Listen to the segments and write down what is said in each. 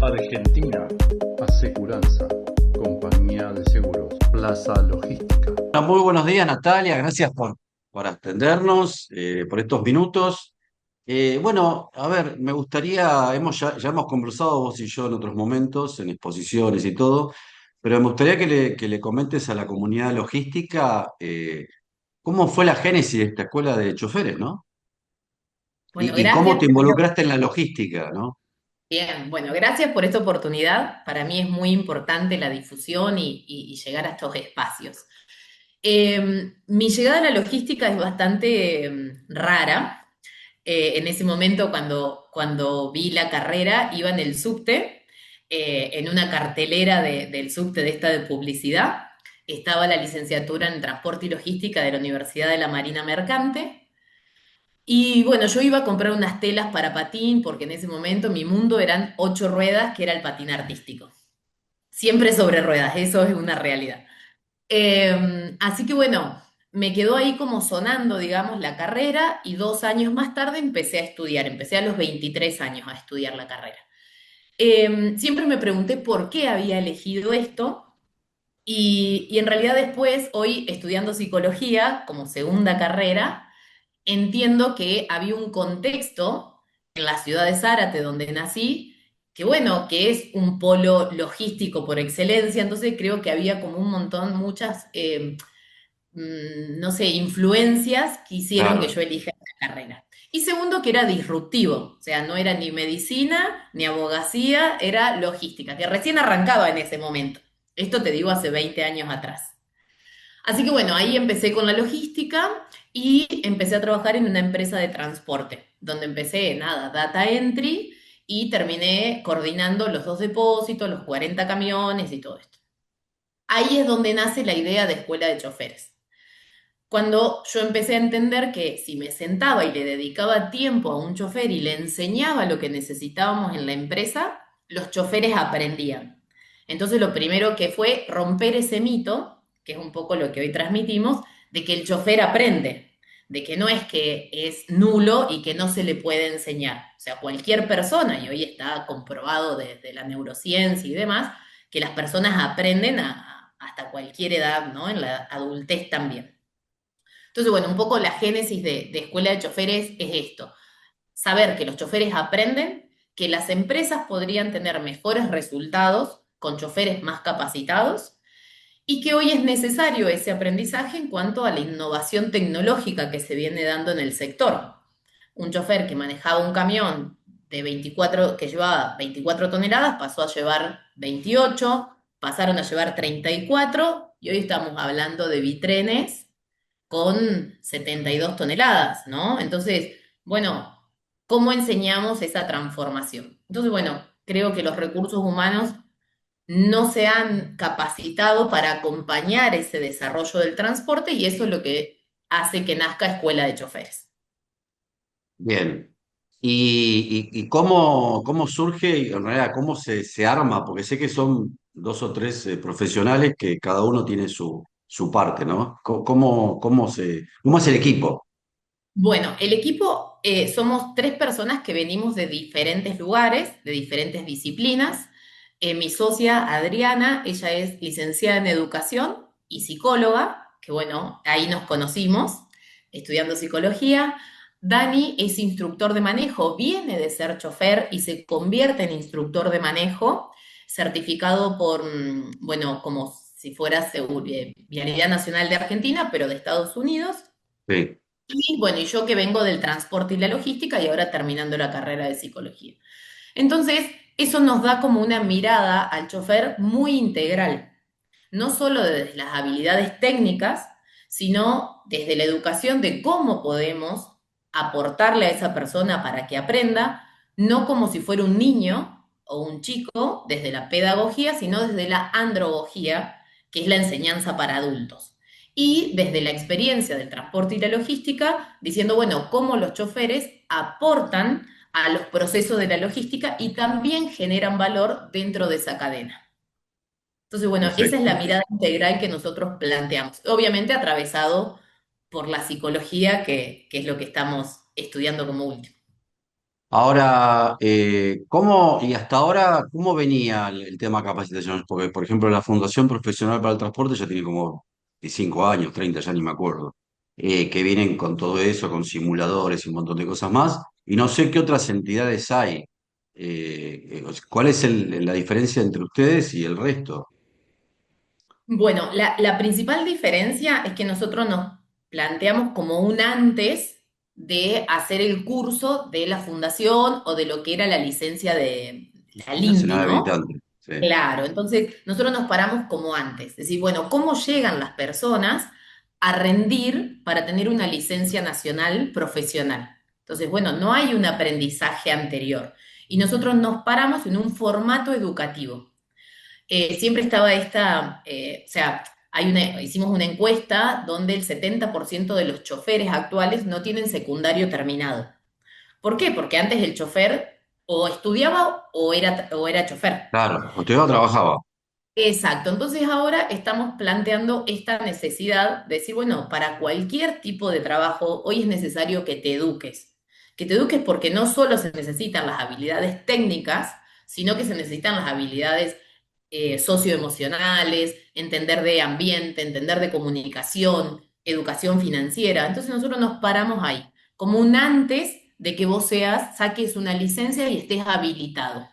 Argentina Aseguranza, compañía de seguros, Plaza Logística. Muy buenos días, Natalia. Gracias por atendernos, por estos minutos. Bueno, a ver, me gustaría, ya hemos conversado vos y yo en otros momentos, en exposiciones y todo, pero me gustaría que le comentes a la comunidad logística cómo fue la génesis de esta escuela de choferes, ¿no? Bueno, Y cómo gracias. te involucraste en la logística, ¿no? Bien, bueno, gracias por esta oportunidad. Para mí es muy importante la difusión y llegar a estos espacios. Mi llegada a la logística es bastante rara. En ese momento, cuando vi la carrera, iba en el subte, en una cartelera del subte de esta de publicidad. Estaba la licenciatura en Transporte y Logística de la Universidad de la Marina Mercante. Y bueno, yo iba a comprar unas telas para patín porque en ese momento mi mundo eran 8 ruedas, que era el patín artístico. Siempre sobre ruedas, eso es una realidad. Así que bueno, me quedó ahí como sonando, digamos, la carrera y 2 años más tarde empecé a estudiar. Empecé a los 23 años a estudiar la carrera. Siempre me pregunté por qué había elegido esto y en realidad después, hoy estudiando psicología como segunda carrera, entiendo que había un contexto en la ciudad de Zárate, donde nací, que bueno, que es un polo logístico por excelencia, entonces creo que había como un montón, muchas, no sé, influencias que hicieron que Claro. yo elija esta carrera. Y segundo, que era disruptivo, o sea, no era ni medicina ni abogacía, era logística, que recién arrancaba en ese momento. Esto te digo hace 20 años atrás. Así que bueno, ahí empecé con la logística y empecé a trabajar en una empresa de transporte, donde empecé, nada, data entry y terminé coordinando los 2 depósitos, los 40 camiones y todo esto. Ahí es donde nace la idea de escuela de choferes. Cuando yo empecé a entender que si me sentaba y le dedicaba tiempo a un chofer y le enseñaba lo que necesitábamos en la empresa, los choferes aprendían. Entonces lo primero que fue romper ese mito, que es un poco lo que hoy transmitimos, de que el chofer aprende, de que no es que es nulo y que no se le puede enseñar. O sea, cualquier persona, y hoy está comprobado desde la neurociencia y demás, que las personas aprenden hasta cualquier edad, ¿no? En la adultez también. Entonces, bueno, un poco la génesis de escuela de choferes es esto, saber que los choferes aprenden, que las empresas podrían tener mejores resultados con choferes más capacitados y que hoy es necesario ese aprendizaje en cuanto a la innovación tecnológica que se viene dando en el sector. Un chofer que manejaba un camión de 24, que llevaba 24 toneladas pasó a llevar 28, pasaron a llevar 34 y hoy estamos hablando de bitrenes con 72 toneladas, ¿no? Entonces, bueno, ¿cómo enseñamos esa transformación? Entonces, bueno, creo que los recursos humanos no se han capacitado para acompañar ese desarrollo del transporte y eso es lo que hace que nazca Escuela de Choferes. Bien. ¿Y cómo surge, y en realidad, cómo se arma? Porque sé que son dos o tres profesionales que cada uno tiene su parte, ¿no? ¿Cómo es el equipo? Bueno, el equipo somos 3 personas que venimos de diferentes lugares, de diferentes disciplinas. Mi socia Adriana, ella es licenciada en educación y psicóloga, que bueno, ahí nos conocimos estudiando psicología. Dani es instructor de manejo, viene de ser chofer y se convierte en instructor de manejo, certificado por, bueno, como si fuera Vialidad Nacional de Argentina, pero de Estados Unidos. Sí. Y bueno, y yo que vengo del transporte y la logística y ahora terminando la carrera de psicología. Entonces, eso nos da como una mirada al chofer muy integral, no solo desde las habilidades técnicas, sino desde la educación de cómo podemos aportarle a esa persona para que aprenda, no como si fuera un niño o un chico desde la pedagogía, sino desde la androgogía, que es la enseñanza para adultos. Y desde la experiencia del transporte y la logística, diciendo, bueno, cómo los choferes aportan a los procesos de la logística y también generan valor dentro de esa cadena. Entonces, bueno, esa es la Perfecto. mirada integral que nosotros planteamos, obviamente atravesado por la psicología, que es lo que estamos estudiando como último. Ahora, ¿cómo y hasta ahora, cómo venía el tema de capacitación? Porque, por ejemplo, la Fundación Profesional para el Transporte ya tiene como 25 años, 30, ya ni me acuerdo, que vienen con todo eso, con simuladores y un montón de cosas más, y no sé qué otras entidades hay. ¿Cuál es la diferencia entre ustedes y el resto? Bueno, la principal diferencia es que nosotros nos planteamos como un antes de hacer el curso de la fundación o de lo que era la licencia de la LINDI, Nacional ¿no? Habilitante, sí. Claro, entonces nosotros nos paramos como antes, es decir, bueno, ¿cómo llegan las personas a rendir para tener una licencia nacional profesional? Entonces, bueno, no hay un aprendizaje anterior y nosotros nos paramos en un formato educativo. Siempre estaba o sea, hicimos una encuesta donde el 70% de los choferes actuales no tienen secundario terminado. ¿Por qué? Porque antes el chofer o estudiaba o era chofer. Claro, usted no trabajaba. Exacto, entonces ahora estamos planteando esta necesidad de decir, bueno, para cualquier tipo de trabajo, hoy es necesario que te eduques porque no solo se necesitan las habilidades técnicas, sino que se necesitan las habilidades socioemocionales, entender de ambiente, entender de comunicación, educación financiera. Entonces nosotros nos paramos ahí, como un antes de que vos saques una licencia y estés habilitado.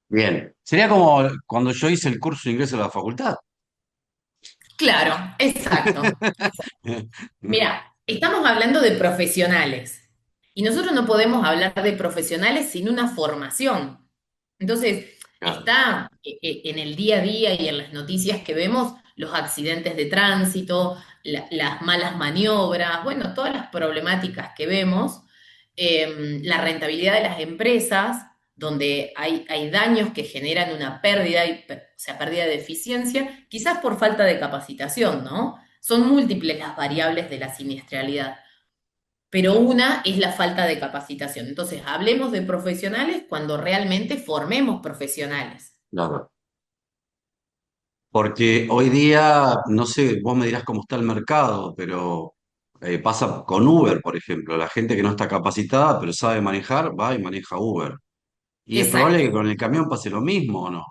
Bien, sería como cuando yo hice el curso de ingreso a la facultad. Claro, exacto. Mira, estamos hablando de profesionales y nosotros no podemos hablar de profesionales sin una formación. Entonces, Claro, está en el día a día y en las noticias que vemos los accidentes de tránsito, las malas maniobras, bueno, todas las problemáticas que vemos, la rentabilidad de las empresas, donde hay daños que generan una pérdida, o sea, pérdida de eficiencia, quizás por falta de capacitación, ¿no? Son múltiples las variables de la siniestralidad, pero una es la falta de capacitación. Entonces, hablemos de profesionales cuando realmente formemos profesionales. claro. Porque hoy día, no sé, vos me dirás cómo está el mercado, pero pasa con Uber, por ejemplo. La gente que no está capacitada, pero sabe manejar, va y maneja Uber. Y es probable Exacto, que con el camión pase lo mismo, ¿o no?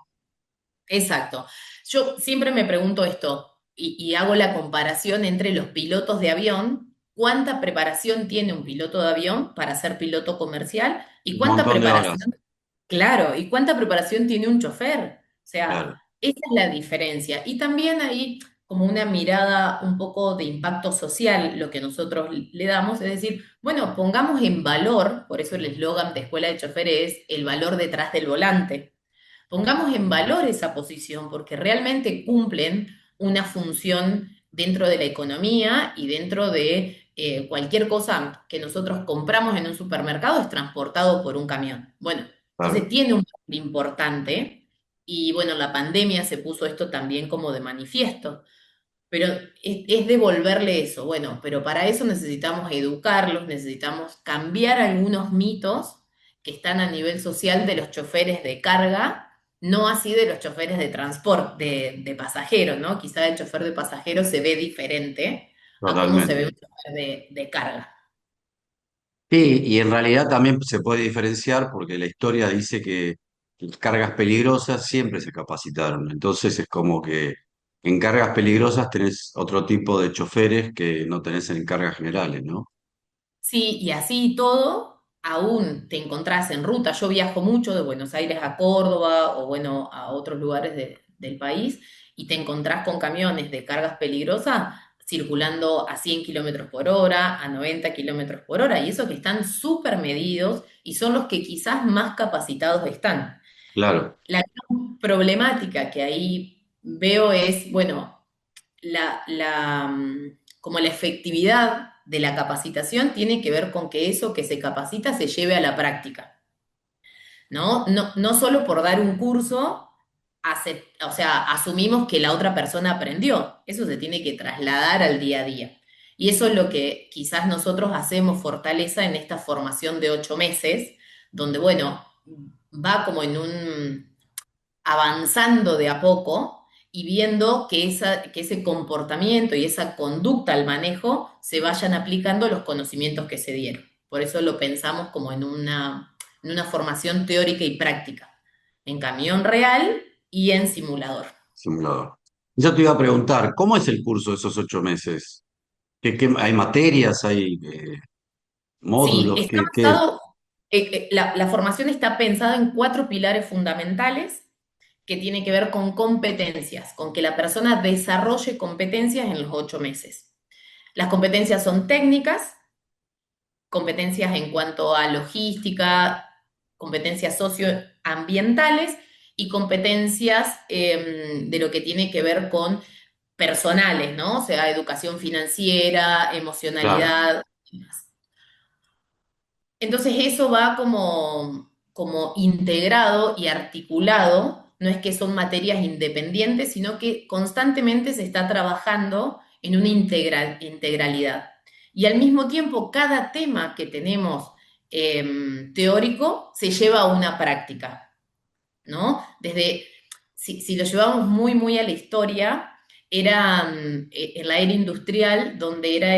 exacto. Yo siempre me pregunto esto y hago la comparación entre los pilotos de avión. ¿Cuánta preparación tiene un piloto de avión para ser piloto comercial? ¿Y Un cuánta montón de horas, preparación? Claro, ¿y cuánta preparación tiene un chofer? O sea, claro. esa es la diferencia. Y también hay como una mirada un poco de impacto social, lo que nosotros le damos, es decir, bueno, pongamos en valor, por eso el eslogan de Escuela de Choferes es el valor detrás del volante. Pongamos en valor esa posición porque realmente cumplen una función dentro de la economía y dentro de cualquier cosa que nosotros compramos en un supermercado es transportado por un camión. Bueno, entonces Claro. tiene un valor importante y bueno, la pandemia se puso esto también como de manifiesto. Pero es devolverle eso. Bueno, pero para eso necesitamos educarlos, necesitamos cambiar algunos mitos que están a nivel social de los choferes de carga, no así de los choferes de transporte, de pasajeros, ¿no? Quizá el chofer de pasajeros se ve diferente a cómo se ve un Totalmente. chofer de carga. Sí, y en realidad también se puede diferenciar porque la historia dice que las cargas peligrosas siempre se capacitaron. Entonces es como que en cargas peligrosas tenés otro tipo de choferes que no tenés en cargas generales, ¿no? Sí, y así y todo, aún te encontrás en ruta. Yo viajo mucho de Buenos Aires a Córdoba o bueno, a otros lugares del país y te encontrás con camiones de cargas peligrosas circulando a 100 kilómetros por hora, a 90 kilómetros por hora, y eso que están súper medidos y son los que quizás más capacitados están. Claro, La gran problemática que ahí veo es, bueno, como la efectividad de la capacitación tiene que ver con que eso que se capacita se lleve a la práctica, ¿no? No solo por dar un curso, o sea, asumimos que la otra persona aprendió, eso se tiene que trasladar al día a día. Y eso es lo que quizás nosotros hacemos fortaleza en esta formación de 8 meses, donde, bueno, va como en un avanzando de a poco y viendo que ese comportamiento y esa conducta al manejo se vayan aplicando los conocimientos que se dieron. Por eso lo pensamos como en una formación teórica y práctica, en camión real y en simulador. Simulador. Yo te iba a preguntar, ¿cómo es el curso de esos 8 meses? ¿Hay materias, hay Sí, módulos? está basado, la formación está pensada en cuatro pilares fundamentales que tiene que ver con competencias, con que la persona desarrolle competencias en los 8 meses. Las competencias son técnicas, competencias en cuanto a logística, competencias socioambientales y competencias de lo que tiene que ver con personales, ¿no? O sea, educación financiera, Claro, emocionalidad. Entonces eso va como integrado y articulado, no es que son materias independientes, sino que constantemente se está trabajando en una integralidad. Y al mismo tiempo, cada tema que tenemos teórico se lleva a una práctica, ¿no? Si lo llevamos muy, muy a la historia, era en la era industrial donde era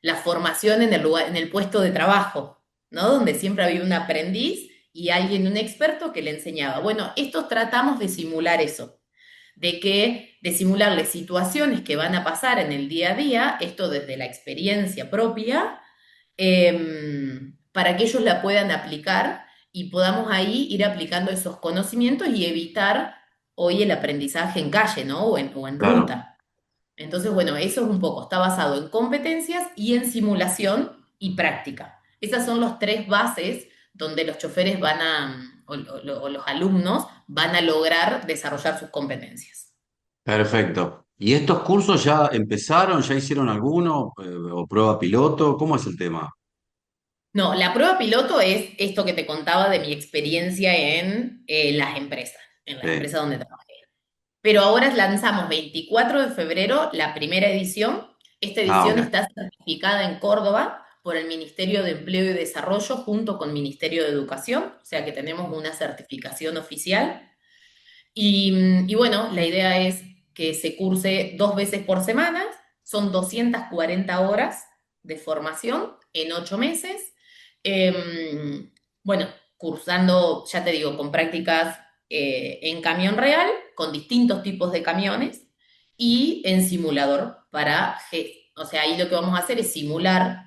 la formación en el lugar, en el puesto de trabajo, ¿no? Donde siempre había un aprendiz y alguien, un experto que le enseñaba. Bueno, estos tratamos de simular eso, de simularle situaciones que van a pasar en el día a día, esto desde la experiencia propia, para que ellos la puedan aplicar y podamos ahí ir aplicando esos conocimientos y evitar hoy el aprendizaje en calle, ¿no? O en claro. ruta. Entonces, bueno, eso es un poco, está basado en competencias y en simulación y práctica. Esas son los tres bases donde los choferes o los alumnos van a lograr desarrollar sus competencias. Perfecto. ¿Y estos cursos ya empezaron? ¿Ya hicieron alguno? ¿O prueba piloto? ¿Cómo es el tema? No, la prueba piloto es esto que te contaba de mi experiencia en las Sí. empresas donde trabajé. Pero ahora lanzamos 24 de febrero la primera edición. Esta Ah, edición ok. está certificada en Córdoba por el Ministerio de Empleo y Desarrollo junto con el Ministerio de Educación, o sea que tenemos una certificación oficial. Y bueno, la idea es que se curse 2 veces por semana, son 240 horas de formación en 8 meses. Bueno, cursando, ya te digo, con prácticas en camión real, con distintos tipos de camiones, y en simulador o sea, ahí lo que vamos a hacer es simular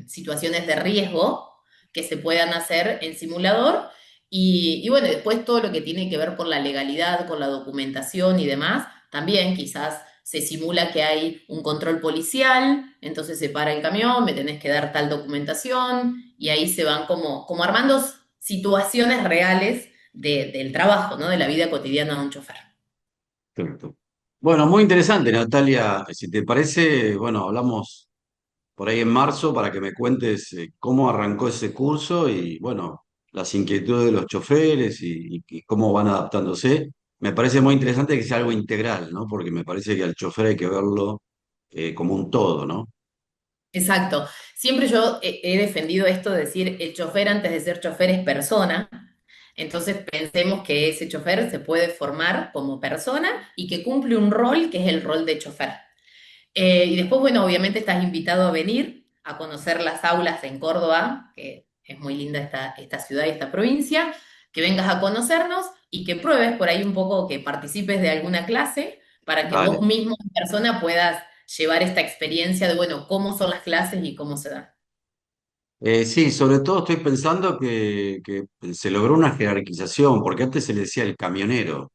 situaciones de riesgo que se puedan hacer en simulador y bueno, después todo lo que tiene que ver con la legalidad, con la documentación y demás, también quizás se simula que hay un control policial, entonces se para el camión, me tenés que dar tal documentación, y ahí se van como armando situaciones reales del trabajo, ¿no? De la vida cotidiana de un chofer. Perfecto. Bueno, muy interesante, Natalia. Si te parece, bueno, hablamos por ahí en marzo para que me cuentes cómo arrancó ese curso y, bueno, las inquietudes de los choferes y cómo van adaptándose. Me parece muy interesante que sea algo integral, ¿no? Porque me parece que al chofer hay que verlo como un todo, ¿no? Exacto. Siempre yo he defendido esto de decir, el chofer antes de ser chofer es persona. Entonces pensemos que ese chofer se puede formar como persona y que cumple un rol que es el rol de chofer. Y después, bueno, obviamente estás invitado a venir a conocer las aulas en Córdoba, que es muy linda esta ciudad y esta provincia, que vengas a conocernos y que pruebes por ahí un poco, que participes de alguna clase para que vos Dale. mismo en persona puedas llevar esta experiencia de, bueno, cómo son las clases y cómo se dan. Sí, sobre todo estoy pensando que se logró una jerarquización, porque antes se le decía el camionero,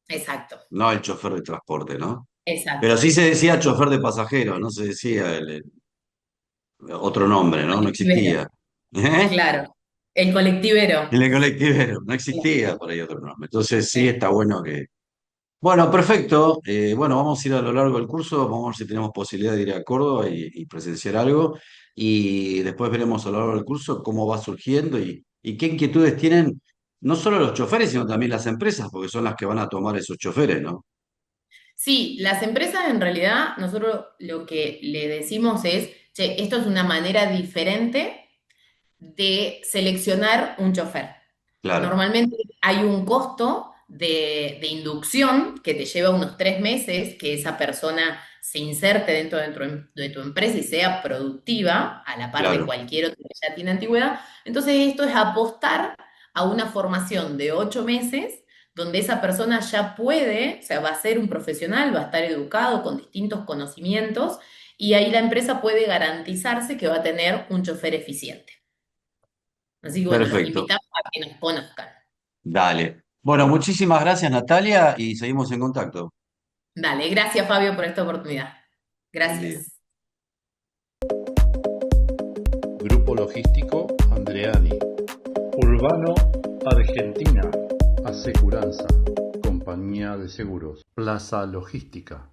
Exacto, no el chofer de transporte, ¿no? Pero exacto. sí se decía chofer de pasajeros, no se decía otro nombre, ¿no? No Colectivero, existía. ¿Eh? claro. El colectivero. El colectivero, no existía por ahí otro nombre. Entonces sí está bueno que... Bueno, perfecto. Bueno, vamos a ir a lo largo del curso, vamos a ver si tenemos posibilidad de ir a Córdoba y presenciar algo. Y después veremos a lo largo del curso cómo va surgiendo y qué inquietudes tienen no solo los choferes, sino también las empresas, porque son las que van a tomar esos choferes, ¿no? Sí, las empresas en realidad, nosotros lo que le decimos es, che, esto es una manera diferente de seleccionar un chofer. Claro, Normalmente hay un costo de inducción que te lleva unos 3 meses que esa persona se inserte de tu empresa y sea productiva, a la par de Claro, cualquier otro que ya tiene antigüedad. Entonces esto es apostar a una formación de 8 meses donde esa persona ya puede, o sea, va a ser un profesional, va a estar educado con distintos conocimientos y ahí la empresa puede garantizarse que va a tener un chofer eficiente. Así que bueno, los perfecto. invitamos a que nos conozcan. Dale. Bueno, muchísimas gracias, Natalia, y seguimos en contacto. Dale, gracias Fabio por esta oportunidad. Buen día. Gracias. Grupo Logístico Andreani. Urbano Argentina. Aseguranza. Compañía de Seguros. Plaza Logística.